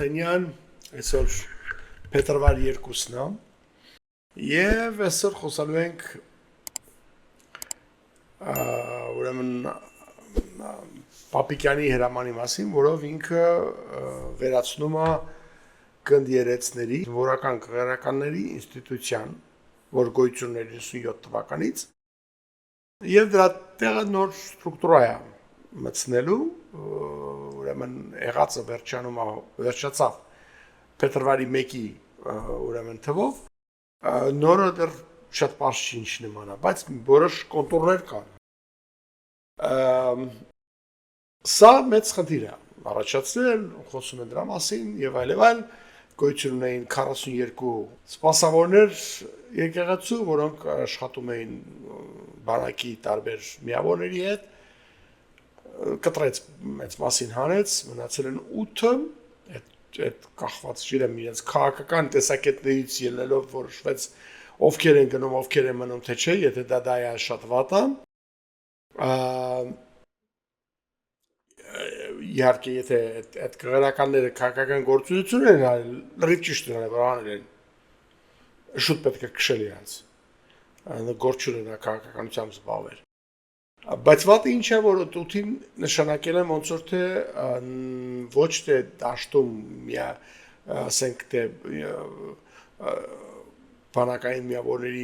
Վարդանյան, այսօր փետրվար 2-ն է, եւ այսօր խոսալու ենք ուրեմն Պապիկյանի հրամանի մասին, որով ինքը վերացնում է գնդերեցների զինվորական կղերականների ինստիտուցիան, որ գոյություն ուներ 97 թվականից, եւ դրա տեղը նոր ստրուկտուրա է մտցնելու, ուրեմն եղածը վերջացավ փետրվարի 1-ի ուրեմն թվով, նորը դեռ շատ պարզ չի ինչ նմանա, բայց որոշ կոնտուրներ կան։ Սա մեծ խնդիր է առաջացնել, խոսում են դրա մասին եւ այլ, գոյություն ունեին 42 սպասավորներ եկեղեցու, որոնք աշխատում էին բանակի տարբեր միավորների հետ, կտրեց մեծ մասին հանեց, մնացել են 8-ը, այդ կախված չիրեմ իրենց քաղաքական տեսակետներից ելնելով որոշվեց ովքեր են գնում, ովքեր են մնում, թե չէ, եթե դա է շատ վատ է։ Իհարկե, եթե այդ կղերականները քաղաքական գործունեություն են արել, լրիվ ճիշտ են արել, հանել են, շուտ պետք է քշել իրանց, գործ չունենա քաղաքականությամբ զբաղվել։ Բայց վատը ինչ է, որ տութին նշանակել եմ ոնց որ թե ոչ թե դաշտում ասենք թե բանակային միավորների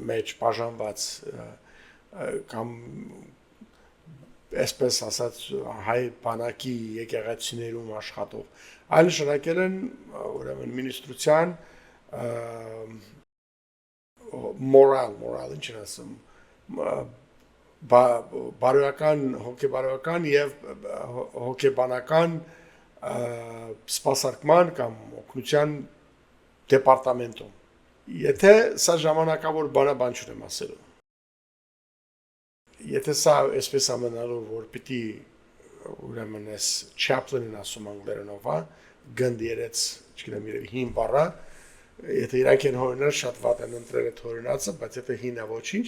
մեջ բաժանված կամ այսպես ասած հայ բանակի եկեղեցիներում աշխատող, այլ նշանակել են ուրեմն մինիստրության մորալ ինչ են ասում բարոյական, հոգեբարոյական եւ հոգեբանական սպասարկման կամ օգնության դեպարտամենտում։ Եթե սա ժամանակավոր բան չունեմ ասելու։ Եթե սա այսպես ամենալով, որ պիտի ուրեմն ես chaplain-ին ասում անգլերենով, գնդերեց, չգիտեմ իրավի հին բառը, եթե իրանք են հորինել, շատ վատ են ընտրել այդ հորինածը, բայց եթե հինը ոչինչ,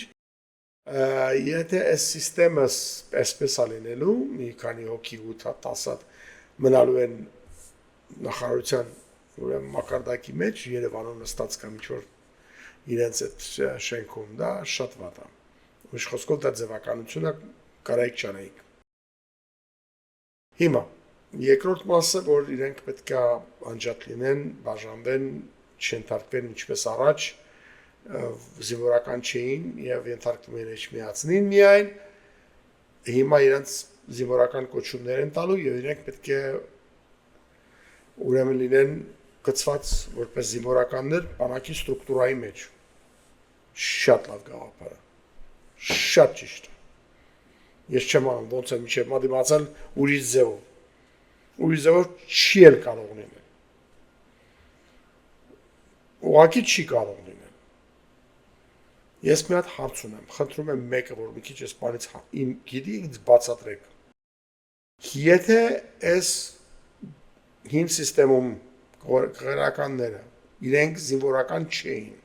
եթե այս սիստեմը այսպես ալինելու, մի քանի հոգի 8-10 մնալու են նախարարության ուրեմն մակարդակի մեջ, Երևանում նստած կամ ինչ-որ իրենց այդ շենքում, դա շատ վատ է։ Ուրիշ խոսքով դա ձևականությունը կարայք չանեիք։ Հիմա, երկրորդ մասը, որ իրենք պետք է անջատ լինեն, բաժանվեն, չենթարկվեն ինչպես առաջ, զինվորական չէին եւ ենթարկվում են միացնին միայն, հիմա իրենց զինվորական կոչումներ են տալու եւ իրենք պետք է ուրեմն լինեն գծված որպես զինվորականներ բանակի ստրուկտուրայի մեջ։ Շատ լավ գաղափար է։ Շատ ճիշտ։ Ես չեմ անում ոնց է միջև մատիմացել ուրիշ ձևով։ Ուրիշ ձևով չի էլ կարող լինել։ Ուղղակի չի կարող լինել։ Ես մի հատ հարց ունեմ, խնդրում եմ մեկը, որ մի քիչ այս բանից իմ գիտի ինձ բացատրեք։ Եթե այս հին սիստեմում կղերականները իրենք զինվորական չէին,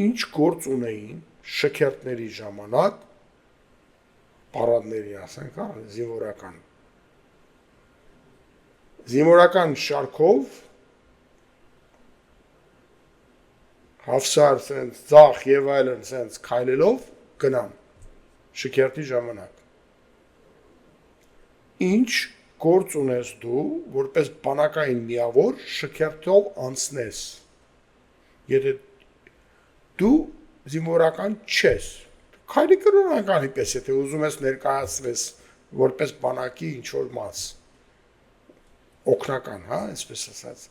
ինչ գործ ունեին շքերթների ժամանակ, պարադների ասենք, զինվորական շարքով հավսար, սենց, ձախ եւ այլն, սենց քայլելով գնան շքերթի ժամանակ։ Ինչ գործ ունես դու, որպես բանակային միավոր շքերթով անցնես։ Եթե դու զինվորական չես, քայլի կրոնականի պես, եթե ուզում ես ներկայացնես որպես բանակի ինչ-որ մաս, օգնական, այսպես ասած։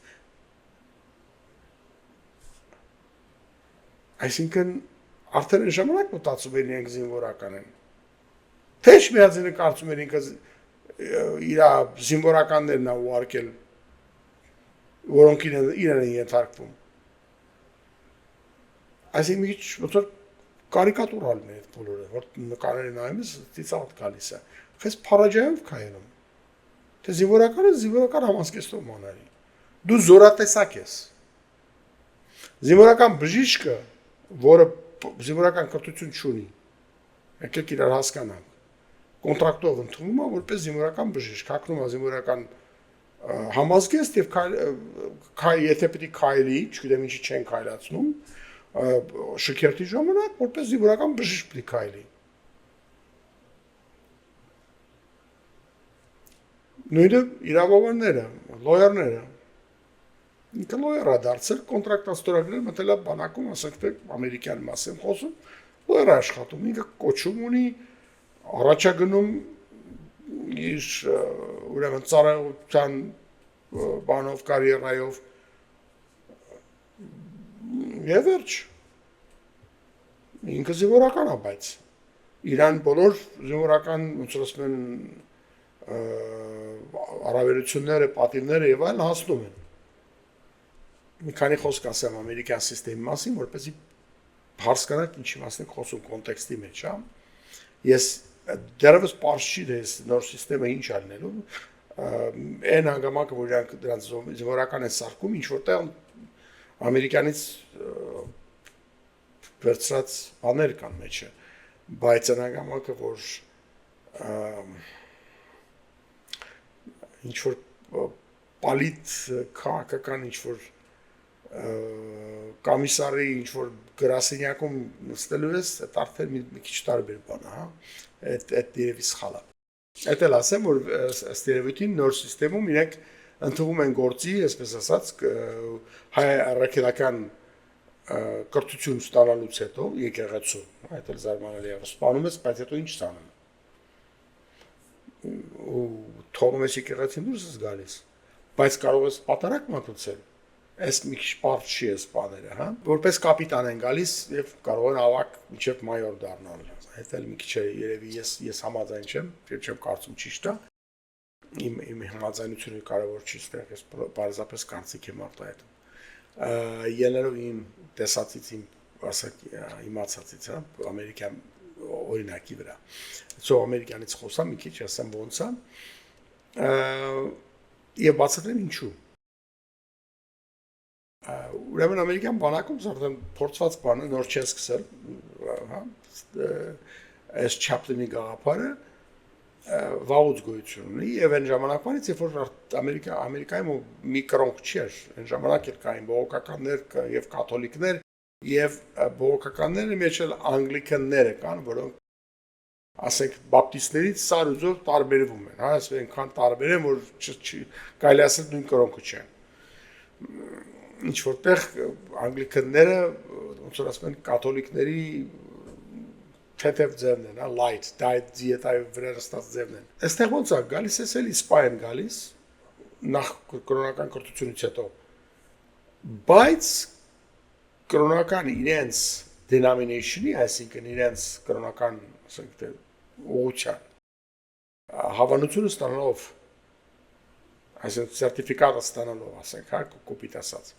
Այսինքն, արդեն այն ժամանակ մտածում են իրենք զինվորական են։ Թե միածինը կարծում են ինքը իր զինվորականներն է ուղարկել, որոնք իրեն են ենթարկվում։ Այսինքն մի քիչ ոնց որ կարիկատուրալն է այդ բոլորը, որ նկարները նայում ես, ծիծաղ գալիս է։ Խես փարաջայով քայլում։ Թե զինվորական համազգեստով մանարի։ Դու զորատեսակ ես։ Զինվորական բժիշկը, որը զինվորական կրթություն չունի, եկեք իրար հասկանանք, կոնտրակտով ընդունում է որպես զինվորական բժիշկ, հակնում է զինվորական համազգեստ եւ եթե պետք է քայլի, չգիտեմ ինչի չեն քայլացնում, շքերթի ժամանակ որպես զինվորական բժիշկ պետք է քայլի։ Նույնը իրավաբանները, լոյերները։ Ինքը լոյեր է դարձել, կոնտրակտը ստորագրել, մտել է բանակում, ասենք թե ամերիկյան մասին խոսում, լոյեր է աշխատում, ինքը կոչում ունի, առաջագնում իր ուրեմն ծառայության բանով, կարիերայով եւ վերջ։ Ինքը զինվորական է, բայց իրան բոլոր զինվորական ոնց ասում են առավելությունները, պատիվները եւ այլն հասնում են։ Մի քանի խոսք ասեմ ամերիկյան համակարգի մասին, որպեսզի հասկանաք ինչի մասին խոսում կոնտեքստի մեջ, հա։ Ես դեռևս պարզ չի թե նոր համակարգը ինչ ալնելու, այն հանգամանքը, որ իրանք դրանց զինվորական են սարքում, ինչ որտեղ ամերիկյանից վերցրած բաներ կան մեջը, բայց այն հանգամանքը, որ ինչ որ պալիտ քաղաքական ինչ որ կոմիսարի ինչ որ գրասենյակում նստելու ես, այդ արդեն մի քիչ տարբեր բան է, հա։ Այդ երևի սխալ է։ Այդ էլ ասեմ, որ ըստ երևույթին նոր համակարգում իրենք ընդունում են գործի, այսպես ասած, հայ առաքելական կրթություն ստանալուց հետո եկեղեցու, այդ էլ զարմանալի է, սպանում ես, բայց հետո ինչ ստանում։ Ու թողնում ես եկեղեցին դուրս ես գալիս, բայց կարող ես պատարակ մատուցել։ Այս մի քիչ պարզ չի էս բաները, հա։ Որպես կապիտան են գալիս եւ կարող են ավակ միջև մայոր դառնալ։ Այդ էլ մի քիչ է երևի ես համաձայն չեմ, չեմ կարծում ճիշտ է։ Իմ համաձայնությունը կարևոր չի ստեղ, ես բարձրապես կարծիք եմ արտահայտում։ Ելնելով իմ տեսածից, իմ ասած իմացածից, հա, ամերիկյան օրինակի վրա։ Սո ամերիկյանից խոսամ մի քիչ, ասեմ ոնց է։ Եվ բացատրեմ ինչու։ Ուրեմն ամերիկյան բանակում արդեն փորձված բանը նոր չեն սկսել, հա, այս Չապլինի գաղափարը վաղուց գոյություն ունի եւ այն ժամանակվանից երբ որ Ամերիկայում մի կրոնք չէր, այն ժամանակ էլ կային բողոքականներ եւ կաթոլիկներ եւ բողոքականները մեջ էլ անգլիկանները կան, որոնք ասենք բապտիստներից սարուզով տարբերվում են, հա, այսպես այնքան տարբեր են, որ կարելի ասել նույն կրոնքը չեն։ Ինչ որտեղ անգլիկանները ոնց որ ասում են կաթոլիկների թեթև ձևն են, հա, light, diet, diet-այով վերստած ձևն են։ Այստեղ ոնց է գալիս, էս էլի սպա են գալիս նախ կրոնական կրթությունից հետո։ Բայց կրոնական իրենց denomination-ի, այսինքն իրենց կրոնական, ասենք թե ուղղության հավանությունը ստանալով, այսինքն սերտիֆիկատը ստանալով, ասենք, հա, կոպիտ ասած։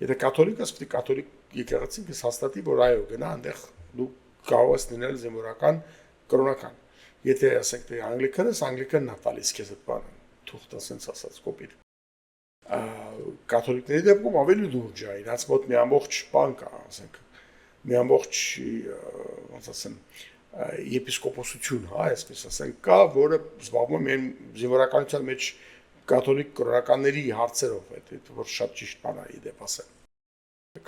Եթե կաթոլիկը պետք է կաթոլիկ եկեղեցին քեզ հաստատի, որ այո, գնա այնտեղ դու կարող ես լինել զինվորական կրոնական։ Եթե ասենք թե անգլիկանն է տալիս քեզ այդ բանը, թուղթը ասենց ասած կոպիտ։ Կաթոլիկների դեպքում ավելի լուրջ է, իրաց մոտ մի ամբողջ բան կա, ասենք, մի ամբողջ, ոնց ասեմ, եպիսկոպոսություն, հա, այսպես ասենք, կա, որը զբաղվում է զինվորականության մեջ կաթոլիկ կրոնականների հարցերով, որ շատ ճիշտ բան է իդեպ ասեմ։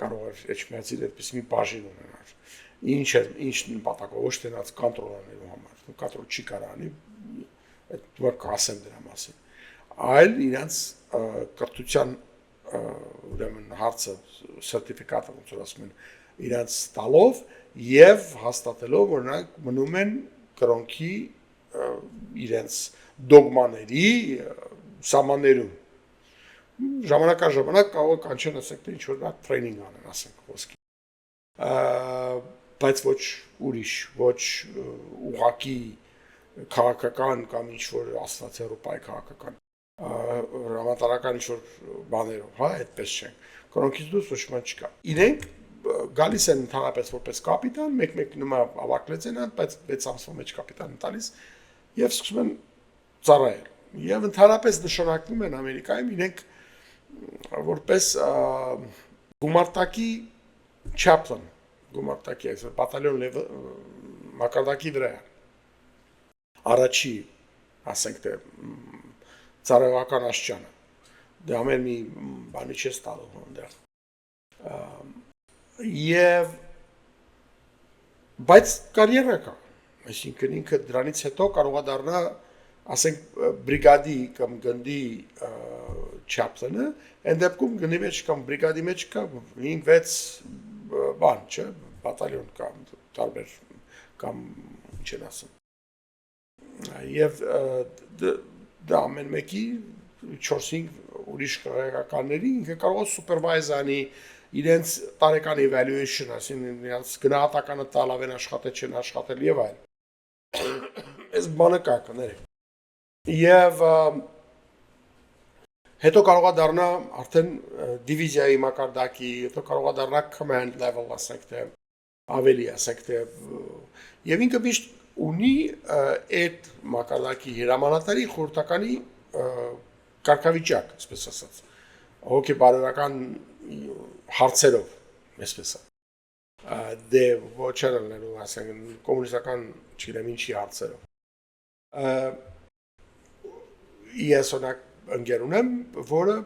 Կարող է էջմիածին այդպես մի բաժին ունենալ։ Ինչ նպատակով, ոչ թե նրանց կոնտրոլանելու համար, կոնտրոլ չի կարող անի, այդ դուք կասեմ դրա մասին։ Այլ իրենց կրթության ուրեմն հարցը սերտիֆիկատը ոնց որ ասում են իրենց տալով եւ հաստատելով որ նրանք մնում են կրոնքի իրենց դոգմաների սահմաններում ժամանակ կարող կանչեն ասենք թե ինչ որ նա տրեյնինգ անեն ասենք խոսքի բայց ոչ ուրիշ ոչ ուղակի քաղաքական կամ ինչ որ աստվածերով բայ քաղաքական ռամատարական ինչ որ բաներով, հա, այդպես չեն։ Կրոնքից դուրս ոչ մի չկա։ Իրենք գալիս են ընդհանրապես որպես կապիտան, մեկ-մեկ նոմա ավակլեց են, բայց 6 ամսվա մեջ կապիտան տալիս եւ սկսում են ծառայել։ Եվ ընդհանրապես նշանակվում են Ամերիկայում իրենք որպես գումարտակի chaplain, գումարտակի այսպես բատալյոն մակարդակի վրա։ առաջի, ասենք թե ծառայական աշճանը։ Դե ամեն մի բանի չես տալու այնտեղ։ Եվ բայց կարիերա կա, այսինքն ինքը դրանից հետո կարող է դառնա, ասենք բրիգադի կամ գնդի chaplain-ը, այն դեպքում գնդի մեջ կամ բրիգադի մեջ կա 5-6 բան, չէ, բատալյոն կամ տարբեր կամ չեն ասում։ Եվ դա ամեն մեկի 4-5 ուրիշ քաղաքականների ինքը կարող է սուպերվայզ անի իրենց տարեկան evaluation, այսինքն իրենց գնահատականը տալ ավեն աշխատել չեն աշխատել եւ այլ։ Այս բանը կա կներեք։ Եվ հետո կարող է դառնա արդեն դիվիզիայի մակարդակի, հետո կարող է դառնա command level, ասենք թե ավելի, ասենք թե եւ ինքը միշտ ունի այդ մակարդակի հրամանատարի խորհրդականի կարգավիճակ, այսպես ասած, հոգեբարոյական հարցերով, այսպես դե ոչ առնելու, ասենք կոմունիստական, չգիտեմ ինչի հարցերով։ Ես օրինակ ընկեր ունեմ, որը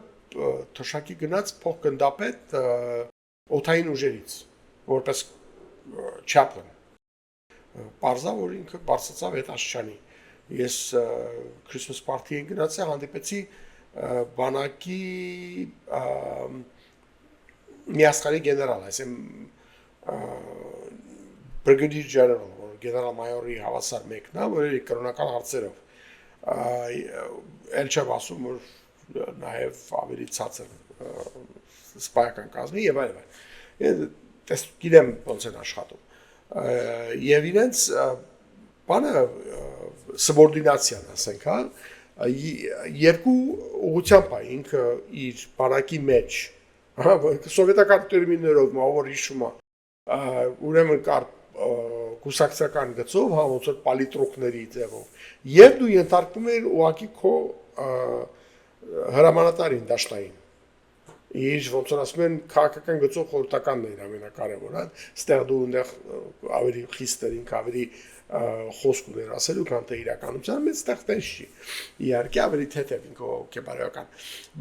թոշակի գնաց փոխգնդապետ օդային ուժերից, որպես chaplain։ Պարզա, որ ինքը բարձրացավ այդ աշճանի։ Ես Christmas party-ին գնացի, հանդիպեցի բանակի միաստղարի գեներալ, այսինքն brigadier general, որ գեներալ-մայորի հավասար մեկն է, որ կրոնական հարցերով էլ չեմ ասում, որ նաև ավելի ցածր սպայական կազմի եւ այլն։ Ես գիտեմ ոնց են աշխատում։ Եվ իրենց բանը սուբորդինացիան, ասենք, հա, երկու ուղղությամբ է ինքը իր բանակի մեջ, հա, սովետական տերմիններով, որ հիշում է, ուրեմն կար կուսակցական գծով, հա, ոնց որ պալիտրոկների ձևով, եւ դու ենթարկվում ես ուղղակի քո հրամանատարին դաշտային։ Իր ոնց որ ասում են քաղաքական գծով խորհրդականն է ամենակարևորը, ստեղ դու այնտեղ ավելի խիստ էր, ինքը ավելի խոսք ուներ ասելու, քան թե իրականության, մեծ ստեղ տես չի։ Իհարկե ավելի թեթև ինքը հոգեբարոյական,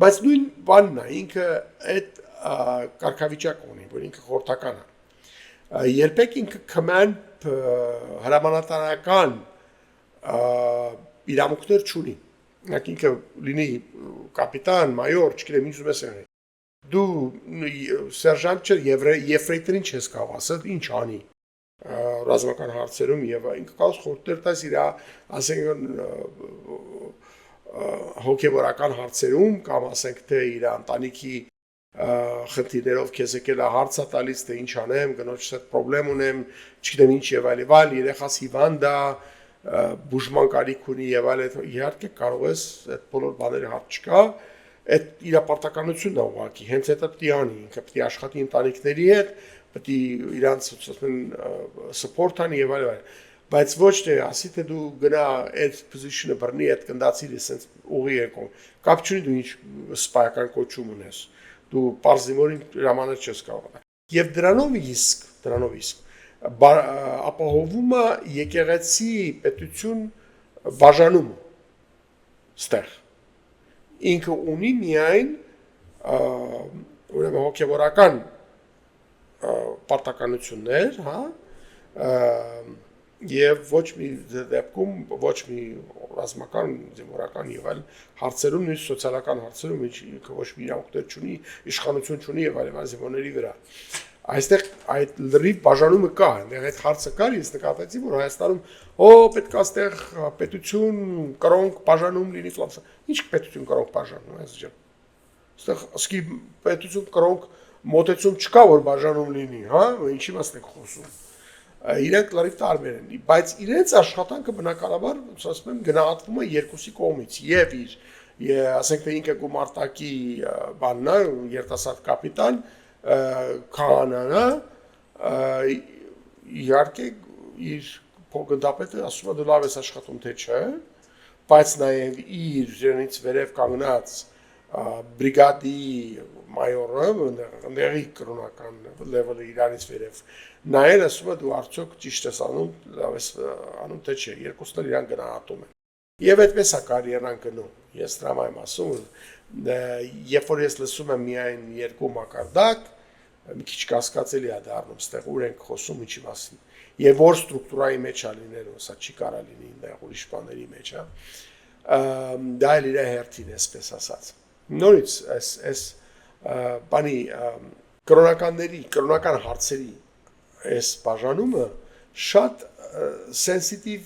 բայց նույն բանն է, ինքը այդ կարգավիճակ ունի, որ ինքը խորհրդական է։ Երբեք ինքը command հրամանատարական իրավունքներ չունի։ Ինքը ինքը լինի կապիտան, մայոր, չգիտեմ ինչ ուզում ես անի։ Դու սերժանտ չէ, եֆրեյտերին չես կարող ասել, ինչ անի ռազմական հարցերում եւ ինքը կարող խորհուրդ տաս իր, ասենք հոգեբարական հարցերում կամ ասենք թե իր ընտանիքի խնդիրներով քեզ եկել է հարցա տալիս թե ինչ անեմ, գնոջս հետ խնդրեմ ունեմ, չգիտեմ ինչ եւ այլ, երեխաս հիվանդ է, բուժման կարիք ունի եւ այլ, իհարկե կարող ես այդ բոլոր բաների հարց չկա, այդ իր պարտականությունն է ուղղակի, հենց դա պետք է անի, ինքը պետք է աշխատի ընտանիքների հետ, պետք է իրանց ասում են support անի եւ այլ, բայց ոչ թե ասի թե դու գնա այդ position-ը բռնի այդ գնդացիր, ասենց ուղի եկում, կապ չունի դու ինչ սպայական կոչում ունես, դու պարզիմորին հրամանել չես կարող։ Եվ դրանով իսկ ապահովում է եկեղեցի պետություն բաժանումը ստեղ։ Ինքը ունի միայն ուրեմն հոգեբարական պարտականություններ, հա, եւ ոչ մի դեպքում ոչ մի ռազմական, զինվորական եւ այլ հարցերում, նույնիսկ սոցիալական հարցերում ինքը ոչ մի իրավունքներ չունի, իշխանություն չունի եւ այլ զինվորների վրա։ Այստեղ այդ լրիվ բաժանումը կա, այնտեղ այդ հարցը կար, ես նկատեցի, որ Հայաստանում պետք է այստեղ պետություն կրոնք բաժանում լինի ֆլանսա։ Ինչ պետություն կրոնք բաժանում, այս ջան։ Այստեղ ասկի պետություն կրոնք մոտեցում չկա, որ բաժանում լինի, հա, ինչի մասն եք խոսում։ Իրենք լրիվ տարբեր են, բայց իրենց աշխատանքը բնականաբար, ոնց ասում եմ, գնահատվում է երկուսի կողմից, եւ իր, ասենք թե ինքը գումարտակի բանն է, երիտասարդ կապիտան, քահանանը, իհարկե իր փոխգնդապետը ասում է դու լավ ես աշխատում թե չէ, բայց նաև իր իրենից վերև կանգնած բրիգադի մայորը, ների կրոնական լեվելը իրանից վերև նայել, ասում է դու արդյոք ճիշտ ես անում, լավ ես անում, թե չէ, երկուսն էլ իրան գնահատում են։ Եվ այդպես է կարիերան գնում, ես դրամ եմ ասում, երբ որ ես լսում եմ միայն երկու մակարդակ, մի քիչ կասկածելի է դառնում, ստեղ ուր ենք խոսում, ինչի մասին։ Եվ որ ստրուկտուրայի մեջ է լինելու, սա չի կարա լինի այնտեղ ուրիշ բաների մեջ, հա։ Դա էլ իր հերթին էսպես ասած։ Նորից այս բանի կրոնական հարցերի այս բաժանումը շատ սենսիտիվ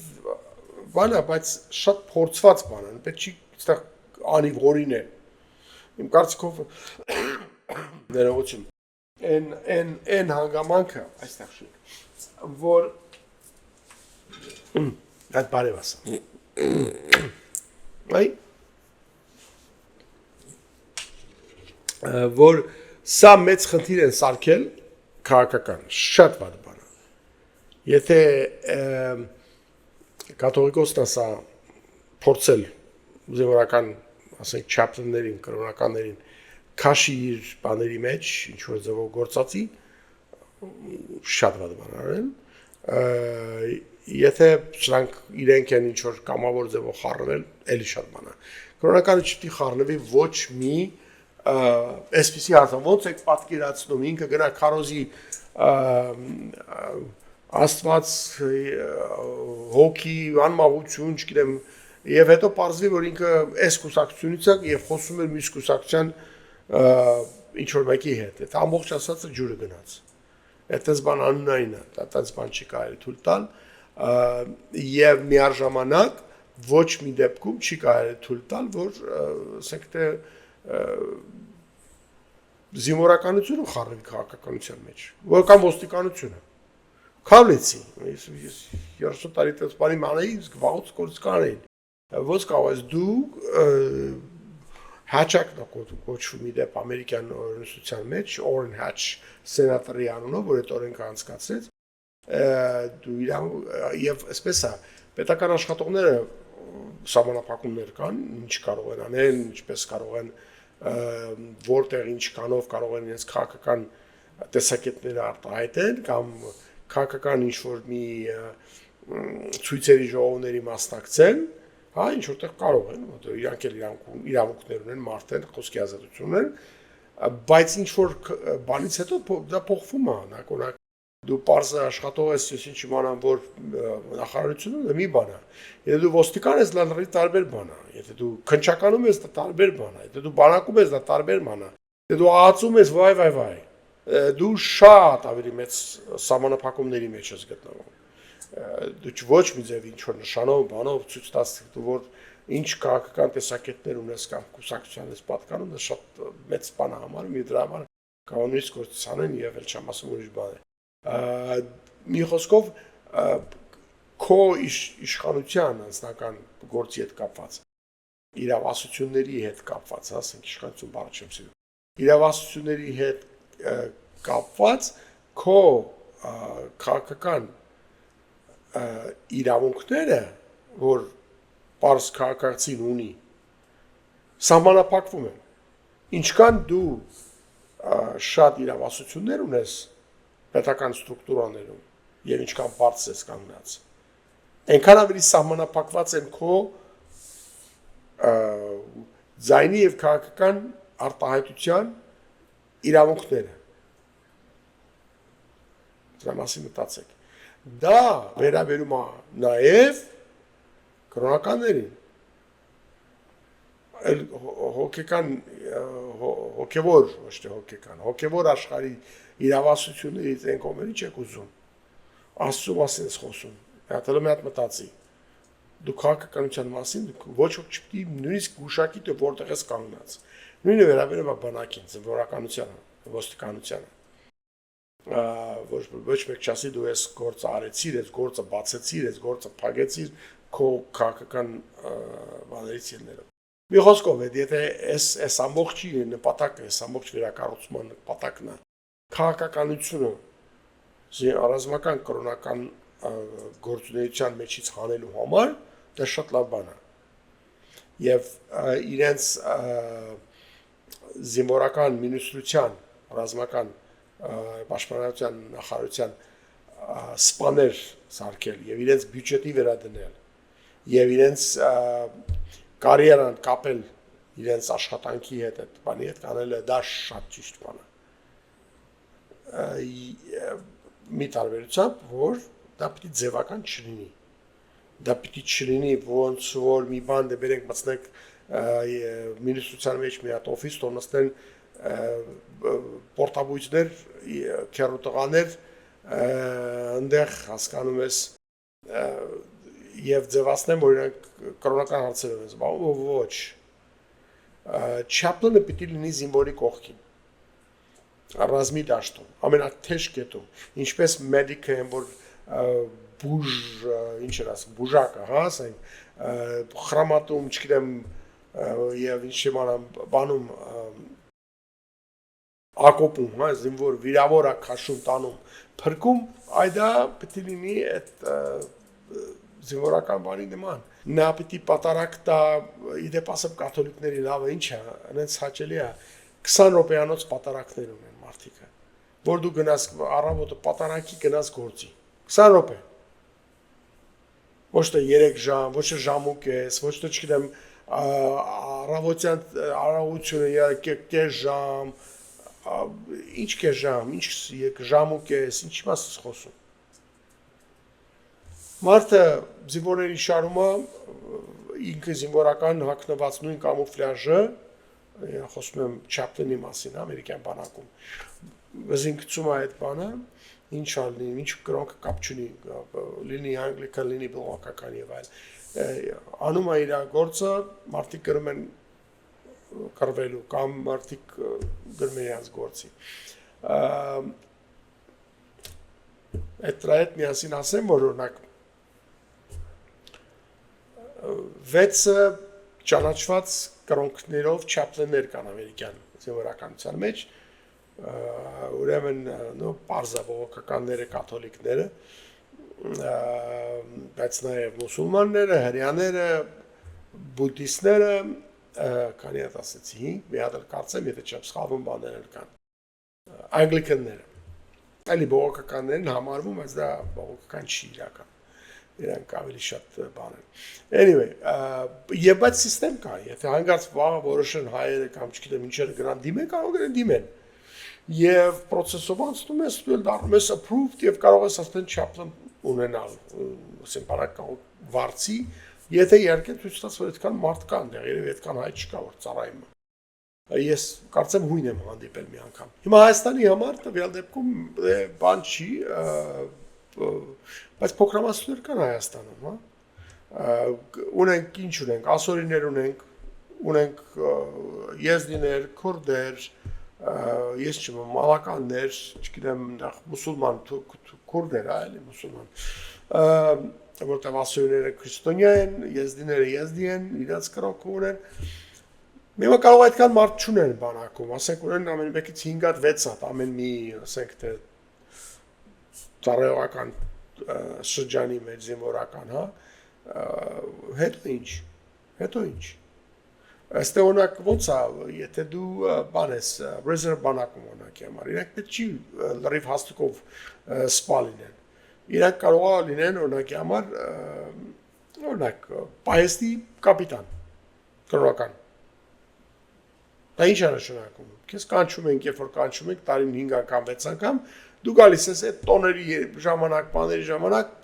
բան է, բայց շատ փորձված բան է, պետք չի այստեղ անիվորին է։ Իմ կարծիքով ներողություն Են հանգամանքը այստեղ շուտ, որ այդ բարև ասա, որ սա մեծ խնդիր են սարքել քաղաքական, շատ վատ բան է, եթե կաթողիկոսն սա փորձել զինվորական, ասենք չապլիններին, կրոնականներին քաշի իր բաների մեջ, ինչ-որ ձևով գործածի, շատ վատ բան արել, եթե սրանք իրենք են ինչ-որ կամավոր ձևով խառնվել, էլի շատ բան է։ Կրոնականը չպետք է խառնվի ոչ մի այսպիսի հարցը, ոնց եք պատկերացնում, ինքը գնա քարոզի աստված հոգի, անմահություն, չգիտեմ, եւ հետո պարզվի, որ ինքը այս կուսակցությունից է եւ խոսում էր մյուս կուսակցության ինչ որ մեկի հետ, այդ ամբողջ ասածը ջուրը գնաց։ Այդպես բան անունային է, այդպես բան չի կարելի թույլ տալ եւ միաժամանակ ոչ մի դեպքում չի կարելի թույլ տալ, որ ասենք թե զինվորականությունը խառնվի քաղաքականության մեջ, որ կամ ոստիկանությունը։ Քավլեցի, ես 30 տարի տես բանի մանեի, վաղուց կորց կանեին։ Ոնց կարող ես դու Հաչակն կոչվում իդեպ ամերիկյան օրենսդրության մեջ, Օրեն Հաչ սենատորի անունով, որ այդ օրենքը անցկացրեց, դու եւ այսպես է, պետական աշխատողները սահմանափակումներ կան, ինչ կարող են անել, ինչպես կարող են, որտեղ ինչ կանով կարող են իրենց քաղաքական տեսակետները արտահայտել կամ քաղաքական ինչ-որ մի ցույցերի ժողովների մասնակցել, հա, ինչ որտեղ կարող են, որտեղ իրանք էլ իրավունքներ ունեն, մարդեն, խոսքի ազատություն ունեն, բայց ինչ որ բանից հետո դա փոխվում է, օրինակ դու պարզ աշխատող ես, ես ինչ իմանամ, որ նախարարությունը մի բան է, եթե դու ոստիկան ես, դա տարբեր բան է, եթե դու քննչականում ես, դա տարբեր բան է, եթե դու բանակում ես, դա տարբեր բան է, եթե դու ահացում ես, վայ, դու շատ ավելի մեծ սահմանափակումների մեջ ես գտնվում։ Դու ոչ մի ձև ինչ-որ նշանով, բանով ցույց տաս, որ ինչ քաղաքական տեսակետներ ունես կամ կուսակցության ես պատկանում, դա շատ մեծ բան է համարում, եւ դրա համար կանոնից գործանեն եւ էլ չեմ ասում ուրիշ բան է։ Մի խոսքով քո իշխանության անձնական գործի հետ կապված, իրավասությունների հետ կապված, ասենք իշխանություն բառը չեմ սիրում, իրավասությունների հետ կապված քո քաղաքական իրավունքները, որ պարզ քաղաքացին ունի, սահմանափակվում են։ Ինչքան դու շատ իրավասություններ ունես պետական ստրուկտուրաներում եւ ինչքան բարձր ես կանգնած, այնքան ավելի սահմանափակված են քո ձայնի եւ քաղաքական արտահայտության իրավունքները։ Դրա մասին մտածեք։ Դա վերաբերում է նաեւ կրոնականներին, հոգեկան, հոգևոր, ոչ թե հոգեկան, հոգևոր աշխարհի իրավասություններից այն կողմերից չեք ուզում, Աստծո մասին ես խոսում, հատելը մի հատ մտածի, դու քաղաքականության մասին ոչ ոք չպետք է նույնիսկ գուշակի, թե որտեղ ես կանգնած, նույնը վերաբերում է բանակին, զինվորականությանը, ոստիկանությանը, ոչ մեկ չասի դու ես գործը արեցիր, ես գործը բացեցիր, ես գործը փակեցիր, քո քաղաքական բաներից ելնելով։ Մի խոսքով, եթե այս ամբողջի նպատակը, այս ամբողջ վերակառուցման նպատակն է քաղաքականությունը ռազմական կրոնական գործունեության մեջից հանելու համար, դա շատ լավ բան է։ Եվ իրենց զինվորական մինիստրության ռազմական պաշտպանության նախարարության սպաներ սարքել եւ իրենց բյուջետի վերադնել եւ իրենց կարիերան կապել իրենց աշխատանքի հետ այդ բանի հետ կանելը դա շատ ճիշտ բան է մի տարբերությամբ որ դա պիտի ձևական չլինի դա պիտի չլինի ոնց որ մի բան դե բերենք մտցնենք մինիստրության մեջ մի հատ օֆիս տոնստեն պորտաբույցներ քերոտղաներ այնտեղ հասկանում ես եւ ձևացնեմ որ իրանք կրոնական հարցերով են զբաղվում ոչ chaplain-ը պիտի լինի զինվորի կողքին ռազմի դաշտում ամենաթեժ կետում ինչպես մեդիկը են որ բուժ ինչ էր ասում բուժակը հա ասենք խրամատում չգիտեմ եւ ինչ իմանամ բանում ակոպում հա զինվոր վիրավորա քաշում տանում փրկում այդա պիտի լինի այդ զինվորական բանի նման նա պիտի պատարակ տա իդեպ ասեմ կաթոլիկների լավը ինչ է այնց հաճելի է 20 րոպեանոց պատարակներ ունեն մարդիկը որ դու գնաս առավոտը պատարակի գնաս գործի 20 րոպե ոչ թե 3 ժամ ոչ թե ժամուկ ես ոչ թե չգիտեմ առավոտյան արարողությունը կես ժամ ինչ կես ժամ ինչ ժամուկ ես ինչ մաս խոսում մարդը զինվորների շարումը ինքը զինվորական հագնված նույն կամուֆլյաժը խոսում եմ chaplain-ի մասին ամերիկյան բանակում զինքցում է այդ բանը ինչ ալնի ինչ կրոնքը կապ չունի լինի անգլիկան լինի բողոքական եւ այլ անում է իր գործը մարդիկ գրում են կռվելու կամ մարդիկ գրում են իրենց գործի այդ դրայդ միասին ասեմ որ օրինակ վեցը ճանաչված կրոնքներով chaplain-ներ կան ամերիկյան զինվորականության մեջ ուրեմն նո պարզա բողոքականները կաթոլիկները բայց նաև մուսուլմանները հրեաները բուդդիստները քանի հատ ասեցի 5 մի հատ կարծեմ եթե չեմ սխալվում բաներ կան անգլիկանները այլի բողոքականներն համարվում բայց դա բողոքական չի իրական իրանք ավելի շատ բան են anyway եւ բայց համակարգ կա եթե հանգարց վաղը որոշեն հայերը կամ չգիտեմ ինչերը գնան դիմեն կարող են դիմեն եւ process-ով անցնում ես դու դառնում ես approved եւ կարող ես ասեն chaplain ունենալ ասեն բարակ վարձի եթե իհարկե ցույց տաս որ այդքան մարդ կան դեռ երևի այդքան հայ չկա որ ծառայում ես կարծեմ հույն եմ հանդիպել մի անգամ հիմա Հայաստանի համար տվյալ դեպքում բան չի բայց փոքրամասնություններ կան Հայաստանում հա ունենք ինչ ունենք ասորիներ ունենք եզդիներ քուրդեր ես չեմ մալականներ չգիտեմ մուսուլման քուրդեր այլ մուսուլման որտեղ ասորիները քրիստոնյա են եզդիները եզդի են իրաց կրոնք ունեն Մեմա կարող այդքան մարդ չունեն բանակում, ասենք ունեն ամեն մեկից 5 հատ 6 հատ, ամեն մի, ասենք թե ծառայողական շրջանի մեջ զինվորական, հա, հետո ինչ, այստեղ օրինակ ոնց է, եթե դու բան ես, ռեզերվ բանակում օրինակ համար, իրանք պետք չի լրիվ հաստուկով սպա լինեն, իրանք կարող է լինեն օրինակ համար, օրինակ պահեստի կապիտան, կրոնական, Դա ինչ է նշանակում։ Քեզ կանչում ենք, երբ որ կանչում ենք, տարին 5 անգամ, 6 անգամ, դու գալիս ես այդ տոների ժամանակ, բաների ժամանակ,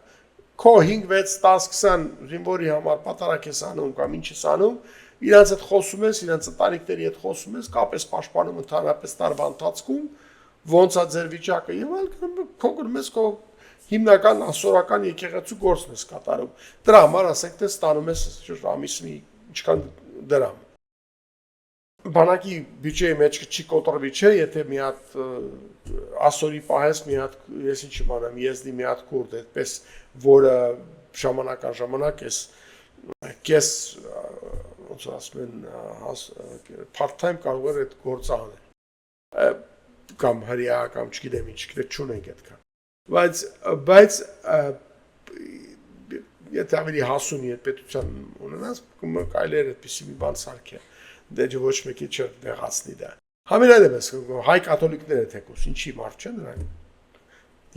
քո 5, 6, 10, 20 զինվորի համար պատարակ ես անում կամ ինչ ես անում, իրանց հետ խոսում ես, իրանց ընտանիքների հետ խոսում ես, կապես պաշտպանում ընդհանրապես տարվա ընթացքում, ոնց է ձեր վիճակը եւ այլ, քո գրում ես քո հիմնական ասորական եկեղեցու գործն ես կատարում։ Դրա համար ասենք թե ստանում ես ամիսի ինչքան դրամ Բանակի բյուջեի մեջ չի կոտրվի չէ, եթե մի հատ ասորի պահես, մի հատ ես ինչ իմանամ, եզդի մի հատ քուրդ, այդպես որը ժամանակ առ ժամանակ ես կես ոնց ասում են part-time կարող էր այդ գործը անել կամ հրյա կամ չգիտեմ ինչ, չունենք այդքան։ Բայց եթե ավելի հասունի այդ պետության ունենաս, կարելի է այդպիսի մի բան սարքել։ դե ոչ մեկի չէր դեղացնի դա։ Համենայնդեպս հայ կաթոլիկները թեկուս ինչի մարդ չեն նրանք։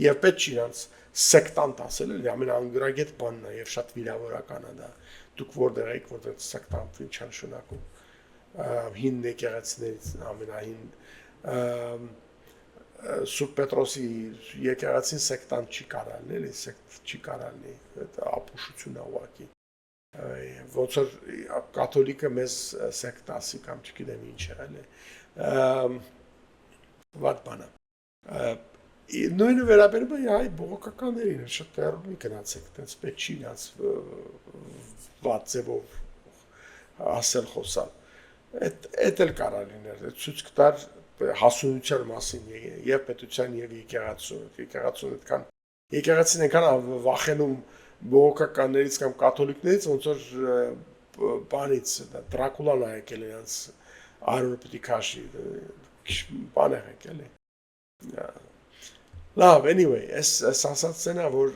Եվ պետք չի իրանց սեկտանտ ասել, էլի ամենաանգրագետ բանն է եւ շատ վիրավորական է դա։ Դուք որտեղ եք, որտեղ սեկտանտ ինչ նշանակում։ Հին եկեղեցիներից ամենահին Սուրբ Պետրոսի եկեղեցին սեկտանտ չի կարալնի, էլի սեկտ չի կարալնի, դա ապուշություն է ուղղակի։ Ոնց որ կաթոլիկը մեզ սեկտ ասի կամ չգիտեմ ինչ է, էլի։ Վատ բան է։ Նույնը վերաբերում է հայ բողոքականներին, շատ տեղում մի գնացեք, տենց պետք չի իրանց վատ ձևով ասել խոսալ։ Էդ էլ կարա լիներ, ցույց կտար հասունության մասին եւ պետության եւ եկեղեցու այդքան եկեղեցին այնքան վախենում բողոքականներից կամ կաթոլիկներից, ոնց որ բանից Դրակուլան է եկել իրանց արորը պիտի քաշի, բան է եկել։ Լավ, anyway, այս ասածն է, որ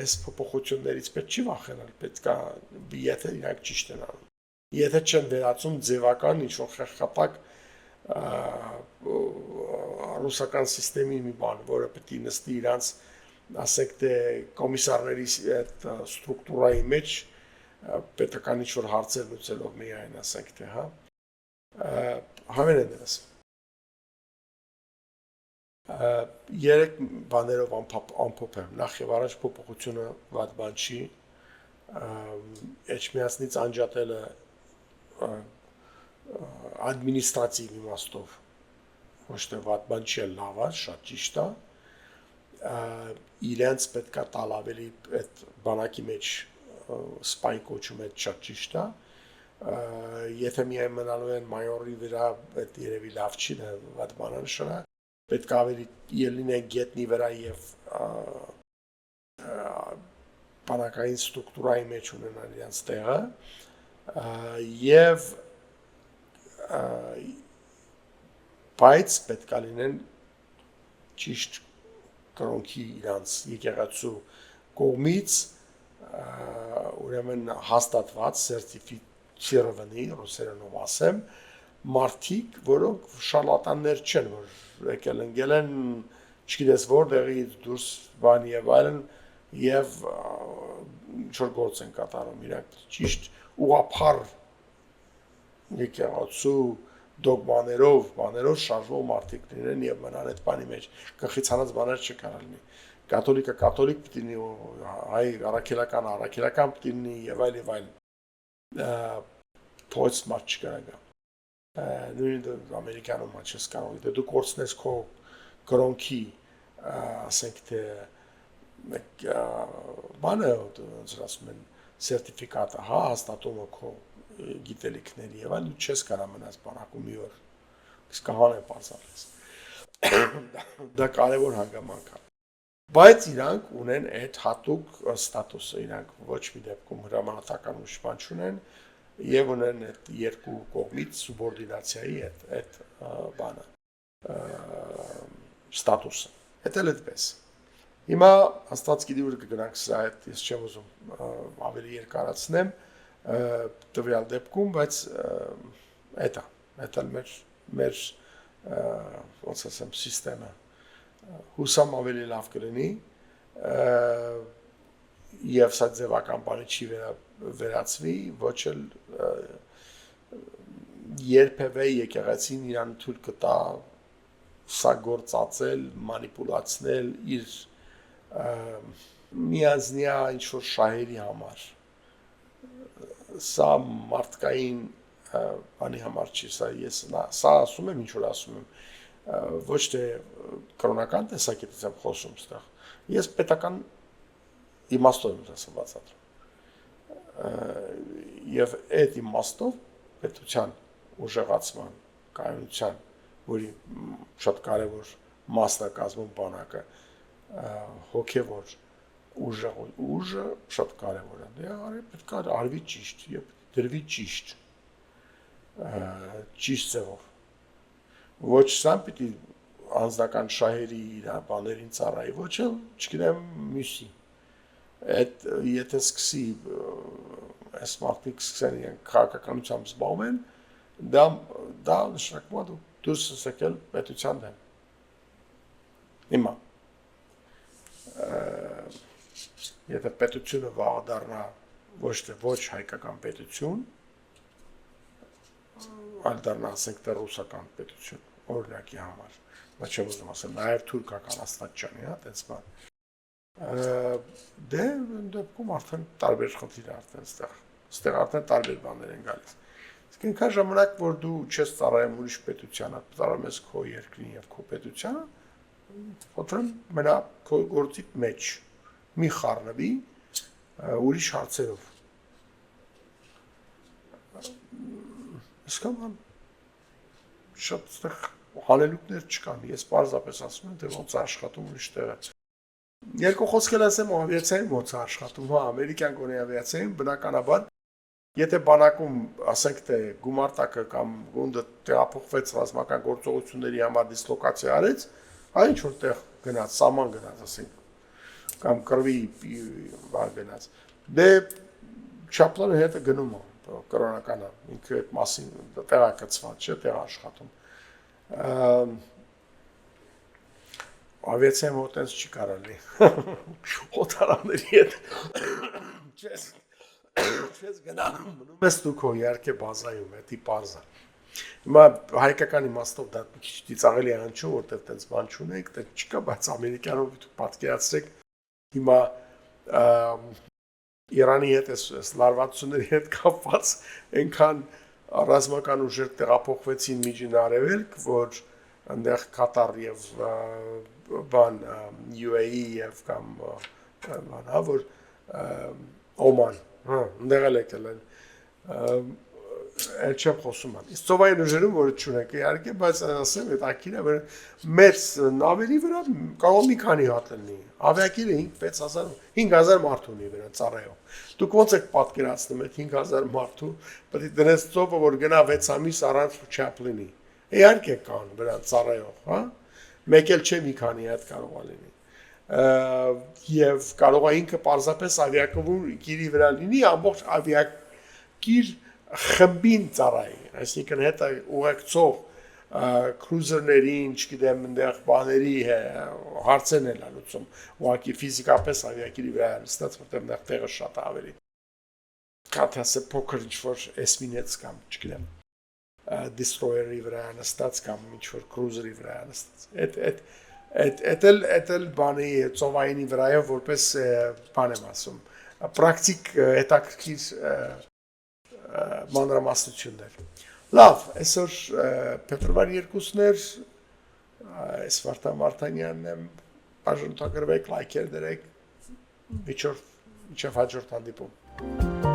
այս փոփոխություններից պետք չի վախենալ, պետք է եթե իրանք ճիշտ են անում։ Եթե չեն վերածում ձևական ինչ-որ խեղճապակ ռուսական համակարգի մի բան, որը պետք է նստի իրանց, ասենք թե կոմիսարների այդ ստրուկտուրայի մեջ պետական ինչ-որ հարցեր լուծելով միայն, ասենք թե, հա։ Համենայնդեպս երեք բաներով ամփոփ եմ, նախ եւ առաջ փոփոխությունը վատ բան չի, Էջմիածնից անջատելը ադմինիստրատիվ իմաստով ոչ թե վատ բան չի, լավ է, շատ ճիշտ է, իրենց պետքա տալ ավելի այդ բանակի մեջ սպայ կոչում է շատ ճիշտ է, եթե միայն մնալու են մայորի վրա, այդ երևի լավ չի, դա վատ բան է նշանակա, պետք է ավելի լինեն գետնի վրա եւ բանակային ստրուկտուրայի մեջ ունենան իրենց տեղը եւ բայց պետք է լինեն ճիշտ կրոնքի իրենց եկեղեցու կողմից ուրեմն հաստատված սերտիֆիցիրованный ռուսերենով ասեմ մարդիկ, որոնք շարլատաններ չեն, որ եկել ընկել են, չգիտես որտեղից դուրս բան եւ այլն եւ ինչ-որ գործ են կատարում, իրանք ճիշտ ուղղափառ եկեղեցու դոգմաներով շարժվող մարդիկ լինեն եւ մնան այդ բանի մեջ, կխիցանած բաներ չկարա լինի։ Կաթոլիկը կաթոլիկ պիտի լինի, հայ առաքելական պիտի լինի եւ այլն։ Փոց մարդ չկարա։ Նույնը ամերիկանում չես կարող, դե դու կորցնես քո կրոնքի, ասենք թե բանը, ոնց ասում են, սերտիֆիկատը, հա, հաստատումը քո գիտելիքների եւ այլն, դու չես կարող մնաս բանակում մի օր, իսկ կհան է բացառես։ Դա կարևոր հանգամանք է։ Բայց իրանք ունեն այդ հատուկ ստատուսը, իրանք ոչ մի դեպքում հրամանատարական ուժման չունեն եւ ունեն այդ երկու կողմից սուբորդինացիայի այդ բանը ստատուսը։ Դա էլ այդպես։ Հիմա աստված գիտի որ կգնանք սրա հետ, ես չեմ ուզում ավելի երկարացնեմ տվյալ դեպքում, բայց դա մեր ոնց ասեմ համակարգը հուսամ ավելի լավ կլինի եւ սա ձևական բանի չի վերածվի, ոչ էլ երբևէ եկեղեցին իրան թույլ կտա սա գործածել, մանիպուլացնել իր միանձնյա ինչ-որ շահերի համար։ Սա մարդկային բանի համար չի, սա ասում եմ, ինչ-որ ասում եմ, ոչ թե կրոնական տեսակետից եմ խոսում ստեղ, ես պետական իմաստով եմ ասում բացատրում։ Եվ այդ իմաստով պետության ուժեղացման, կայունության, որի շատ կարևոր մասն է կազմում բանակը, հոգևոր ուժը շատ կարևոր է։ Դե պետք է արվի ճիշտ եւ դրվի ճիշտ ձևով։ Ոչ սա պիտի անձնական շահերի իր բաներին ծառայի, ոչ էլ, չգիտեմ, մյուսի։ Այդ եթե սկսի այս մարդիկ սկսեն իրենք քաղաքականությամբ զբաղվեն, դա նշանակում է դու դուրս ես եկել պետության դեմ։ Հիմա եթե պետությունը վաղ դառնա ոչ թե ոչ հայկական պետություն, այլ դառնա ասենք թե ռուսական պետություն, օրինակի համար, բայց չեմ ուզում ասել, նաև թուրքական Աստղաջանի, հա, տենց բան։ Դե դեպքում արդեն տարբեր խնդիր արդեն ստեղ արդեն տարբեր բաներ են գալիս։ Իսկ այնքան ժամանակ, որ դու չես ծառայում ուրիշ պետությանը, ծառայում ես քո երկրին եւ քո պետությանը, ոթրեմ մնա քո գործի մեջ, մի խառնվի ուրիշ հարցերով։ Իսկական շատ ստեղ հանելուկներ չկան, ես պարզապես ասում եմ, թե ոնց է աշխատում ուրիշ տեղը։ Երկու խոսքեր ասեմ ավիացիային ոնց է աշխատում, հա, ամերիկյան գոնե ավիացիային բնականաբար, եթե բանակում ասենք թե գումարտակը կամ գունդը տեղափոխվեց ռազմական գործողությունների համար դիսլոկացիա արեց, այն ինչ որ տեղ գնաց, սահման գնաց, ասենք, կամ կրվի բան գնաց։ Դե Չապլանը հետը գնում է, կրոնականա, ինքը այդ մասին տեղակցված չէ, տեղ աշխատում։ Ավիացիայում հոտենց չի կարալի, օտարանների հետ չես գնանում, մնում ես դու քո իհարկե բազայում, էդի պարզ է։ Հիմա հայկական իմաստով դա մի քիչ ծիծաղելի է հնչում, որտեղ տենց բան չունենք, դա չկա, բայց ամերիկյանով դու պատկերացրեք հիմա Իրանի հետ այս լարվածությունների հետ կապված այնքան ռազմական ուժեր տեղափոխվեցին Միջին Արևելք, որ այնտեղ Կատար եւ բան UAE եւ կամ բան, հա, որ Օման, հա, այնտեղ էլ եկել են էլ չեմ խոսում եմ։ Իսկ ծովային ուժերում որ չունենք իհարկե, բայց ասեմ, այդ ակիրը որ մեր նավերի վրա կարող մի քանի հատ լինի։ Ավիակիրը 5000 մարդ ունի վրա ծառայող։ Դուք ոնց եք պատկերացնում այդ 5000 մարդու, պետք է դրես ծովը որ գնա 6 ամիս առանց Չապլինի։ Իհարկե կան վրա ծառայող, հա։ Մեկ էլ չէ մի քանի հատ կարող է լինի։ Եվ կարող է ինքը պարզապես ավիակիրի վրա լինի, ամբողջ ավիակիր խմբին ծառայի, այսինքն հետը ուղեկցող կրուզերներին, չգիտեմ, այնտեղ բաների հարցերն են լուծում, ուղղակի ֆիզիկապես ավիակիրի վրա նստած, որտեղ այնտեղ տեղը շատ է ավելի։ Քան ասե փոքր ինչ-որ էսմինեց կամ, չգիտեմ, դիստրոյերի վրա նստած կամ ինչ-որ կրուզերի վրա նստած։ Էդ էլ բանի ծովայինի վրայով որպես բան եմ ասում, պրակտիկ հետաքրքիր մանրամասնություններ։ Լավ, այսօր փետրվարի 2-ն էր, այս Վարդան Վարդանյանն եմ, բաժանորդագրվեք, լայքեր դրեք, միջև հաջորդ հանդիպում։